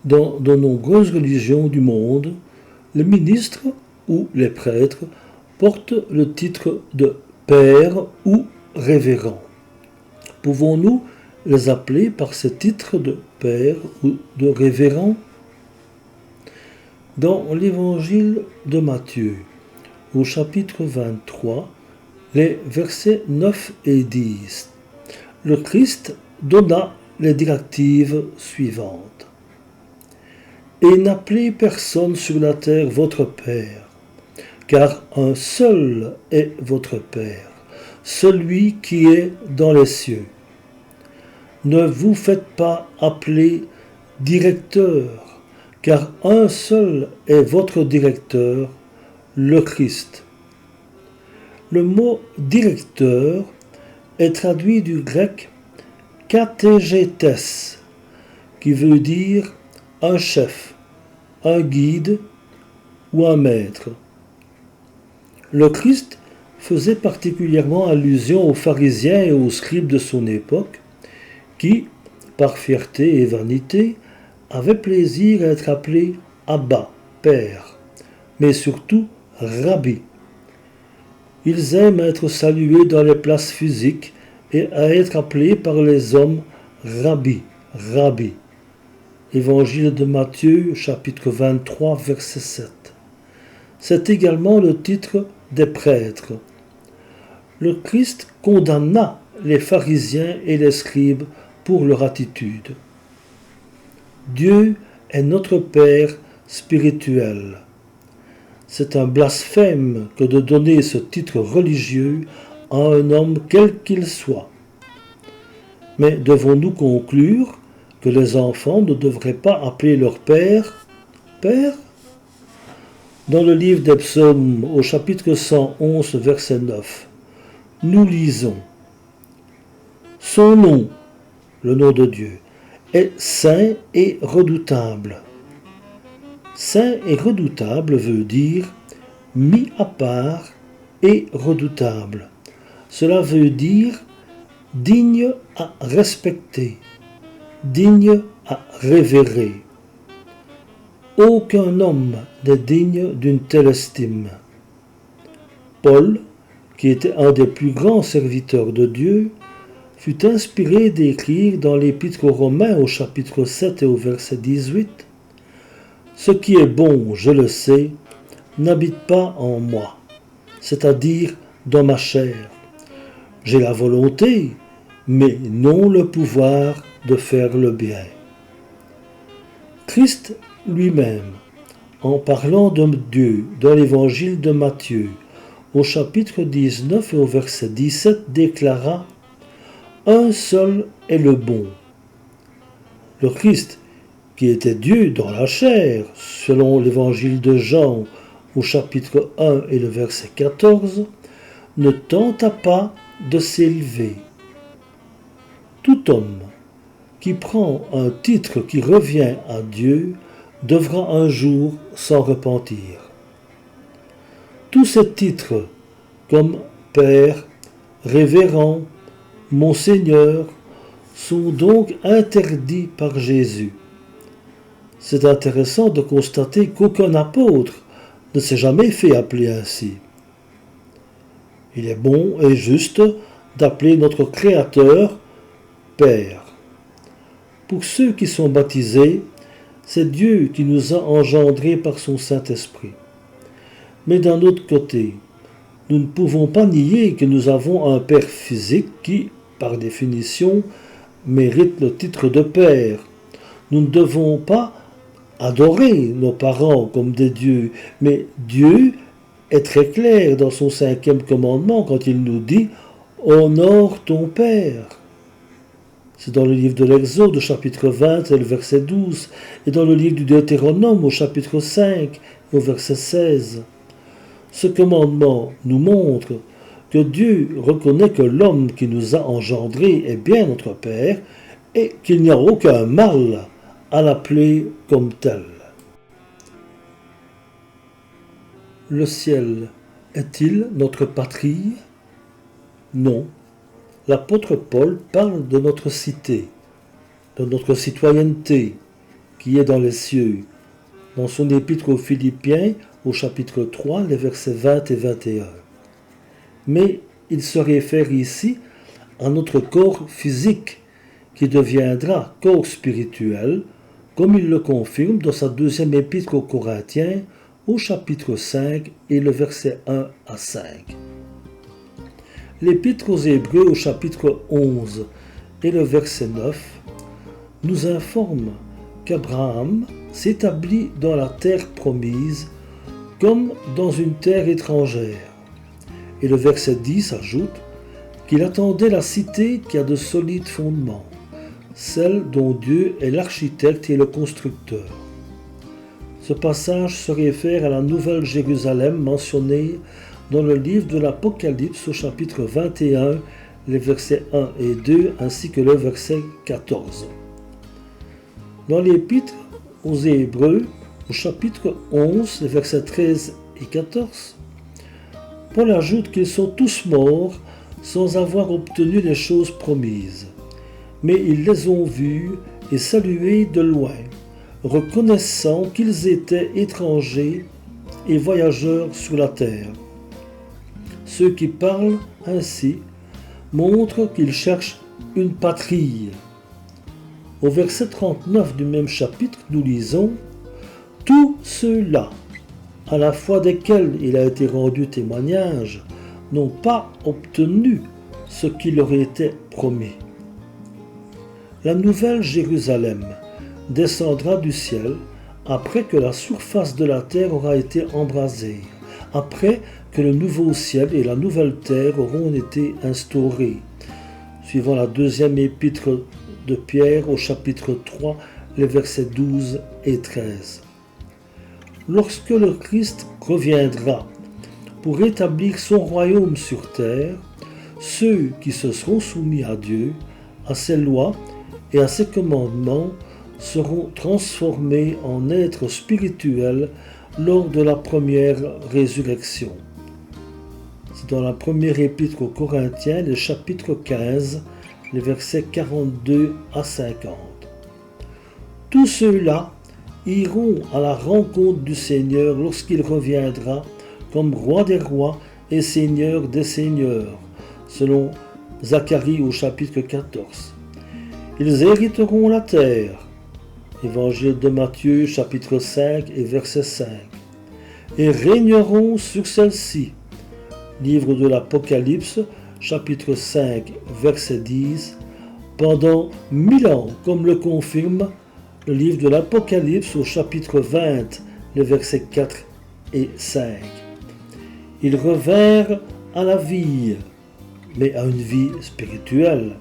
Dans de nombreuses religions du monde, les ministres ou les prêtres portent le titre de père ou révérend. Pouvons-nous les appeler par ce titre de père ou de révérend? Dans l'évangile de Matthieu, au chapitre 23, les versets 9 et 10, le Christ donna les directives suivantes. Et n'appelez personne sur la terre votre Père, car un seul est votre Père, celui qui est dans les cieux. Ne vous faites pas appeler directeur, car un seul est votre directeur, le Christ. Le mot directeur est traduit du grec katégétes, qui veut dire un chef, un guide ou un maître. Le Christ faisait particulièrement allusion aux pharisiens et aux scribes de son époque qui, par fierté et vanité, avaient plaisir à être appelés Abba, Père, mais surtout Rabbi. Ils aiment être salués dans les places physiques et à être appelés par les hommes Rabbi, Rabbi. Évangile de Matthieu, chapitre 23, verset 7. C'est également le titre des prêtres. Le Christ condamna les pharisiens et les scribes pour leur attitude. Dieu est notre Père spirituel. C'est un blasphème que de donner ce titre religieux à un homme quel qu'il soit. Mais devons-nous conclure que les enfants ne devraient pas appeler leur Père Père? Dans le livre des Psaumes, au chapitre 111, verset 9, nous lisons « Son nom, le nom de Dieu, est saint et redoutable. » Saint et redoutable veut dire mis à part et redoutable. Cela veut dire digne à respecter, digne à révérer. Aucun homme n'est digne d'une telle estime. Paul, qui était un des plus grands serviteurs de Dieu, fut inspiré d'écrire dans l'Épître aux Romains au chapitre 7 et au verset 18 « Ce qui est bon, je le sais, n'habite pas en moi, c'est-à-dire dans ma chair. J'ai la volonté, mais non le pouvoir de faire le bien. » Christ lui-même, en parlant de Dieu dans l'évangile de Matthieu, au chapitre 19 et au verset 17, déclara « Un seul est le bon. » Le Christ, qui était Dieu dans la chair, selon l'évangile de Jean, au chapitre 1 et le verset 14, ne tenta pas de s'élever. Tout homme qui prend un titre qui revient à Dieu devra un jour s'en repentir. Tous ces titres, comme Père, Révérend, Monseigneur, sont donc interdits par Jésus. C'est intéressant de constater qu'aucun apôtre ne s'est jamais fait appeler ainsi. Il est bon et juste d'appeler notre Créateur Père. Pour ceux qui sont baptisés, c'est Dieu qui nous a engendrés par son Saint-Esprit. Mais d'un autre côté, nous ne pouvons pas nier que nous avons un Père physique qui, par définition, mérite le titre de Père. Nous ne devons pas adorer nos parents comme des dieux, mais Dieu est très clair dans son 5e commandement quand il nous dit « Honore ton Père ». C'est dans le livre de l'Exode, au chapitre 20 et le verset 12, et dans le livre du Deutéronome, au chapitre 5 et au verset 16. Ce commandement nous montre que Dieu reconnaît que l'homme qui nous a engendrés est bien notre Père et qu'il n'y a aucun mal à l'appeler comme tel. Le ciel est-il notre patrie? Non. L'apôtre Paul parle de notre cité, de notre citoyenneté, qui est dans les cieux. Dans son épître aux Philippiens, au chapitre 3, les versets 20 et 21. Mais il se réfère ici à notre corps physique, qui deviendra corps spirituel, comme il le confirme dans sa deuxième épître aux Corinthiens, au chapitre 5 et le verset 1 à 5. L'épître aux Hébreux au chapitre 11 et le verset 9 nous informe qu'Abraham s'établit dans la terre promise comme dans une terre étrangère. Et le verset 10 ajoute qu'il attendait la cité qui a de solides fondements, celle dont Dieu est l'architecte et le constructeur. Ce passage se réfère à la Nouvelle Jérusalem mentionnée dans le livre de l'Apocalypse au chapitre 21, les versets 1 et 2, ainsi que le verset 14. Dans l'Épître aux Hébreux, au chapitre 11, les versets 13 et 14, Paul ajoute qu'ils sont tous morts sans avoir obtenu les choses promises. Mais ils les ont vus et salués de loin, reconnaissant qu'ils étaient étrangers et voyageurs sur la terre. Ceux qui parlent ainsi montrent qu'ils cherchent une patrie. Au verset 39 du même chapitre, nous lisons « Tous ceux-là, à la foi desquels il a été rendu témoignage, n'ont pas obtenu ce qui leur était promis. » La nouvelle Jérusalem descendra du ciel après que la surface de la terre aura été embrasée, après que le nouveau ciel et la nouvelle terre auront été instaurés, suivant la deuxième épître de Pierre au chapitre 3, les versets 12 et 13. Lorsque le Christ reviendra pour établir son royaume sur terre, ceux qui se seront soumis à Dieu, à ses lois et à ses commandements seront transformés en êtres spirituels lors de la première résurrection. C'est dans la première épître aux Corinthiens, le chapitre 15, les versets 42 à 50. Tous ceux-là iront à la rencontre du Seigneur lorsqu'il reviendra comme roi des rois et seigneur des seigneurs, selon Zacharie au chapitre 14. Ils hériteront la terre, Évangile de Matthieu chapitre 5 et verset 5, et régneront sur celle-ci, livre de l'Apocalypse chapitre 5 verset 10, pendant 1000 ans, comme le confirme le livre de l'Apocalypse au chapitre 20, les versets 4 et 5. Ils revinrent à la vie, mais à une vie spirituelle,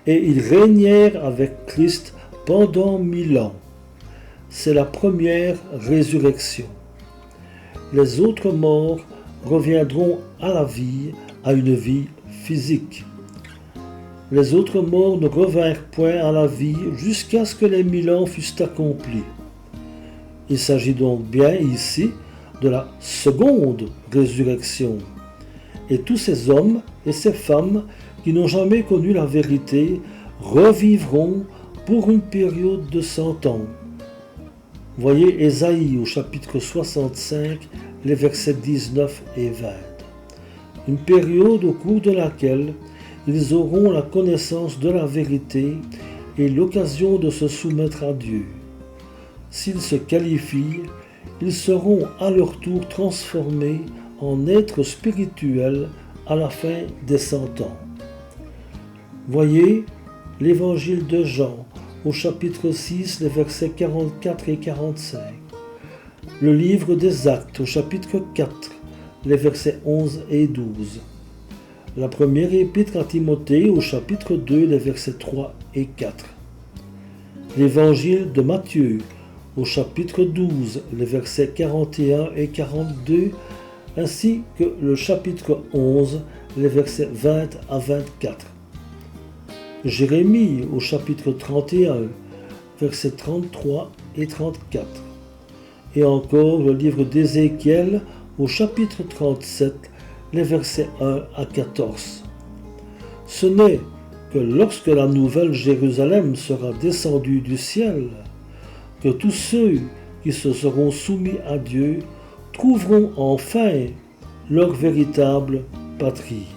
et ils régnèrent avec Christ pendant 1000 ans. C'est la première résurrection. Les autres morts reviendront à la vie, à une vie physique. Les autres morts ne revinrent point à la vie jusqu'à ce que les 1000 ans fussent accomplis. Il s'agit donc bien ici de la seconde résurrection. Et tous ces hommes et ces femmes qui n'ont jamais connu la vérité revivront pour une période de 100 ans. Voyez Ésaïe au chapitre 65, les versets 19 et 20. Une période au cours de laquelle ils auront la connaissance de la vérité et l'occasion de se soumettre à Dieu. S'ils se qualifient, ils seront à leur tour transformés en êtres spirituels à la fin des 100 ans. Voyez l'Évangile de Jean au chapitre 6, les versets 44 et 45. Le livre des Actes au chapitre 4, les versets 11 et 12. La première épître à Timothée au chapitre 2, les versets 3 et 4. L'Évangile de Matthieu au chapitre 12, les versets 41 et 42, ainsi que le chapitre 11, les versets 20 à 24. Jérémie au chapitre 31, versets 33 et 34. Et encore le livre d'Ézéchiel au chapitre 37, les versets 1 à 14. Ce n'est que lorsque la nouvelle Jérusalem sera descendue du ciel que tous ceux qui se seront soumis à Dieu trouveront enfin leur véritable patrie.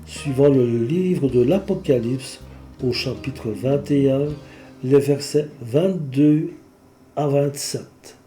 Suivant le livre de l'Apocalypse au chapitre 21, les versets 22 à 27.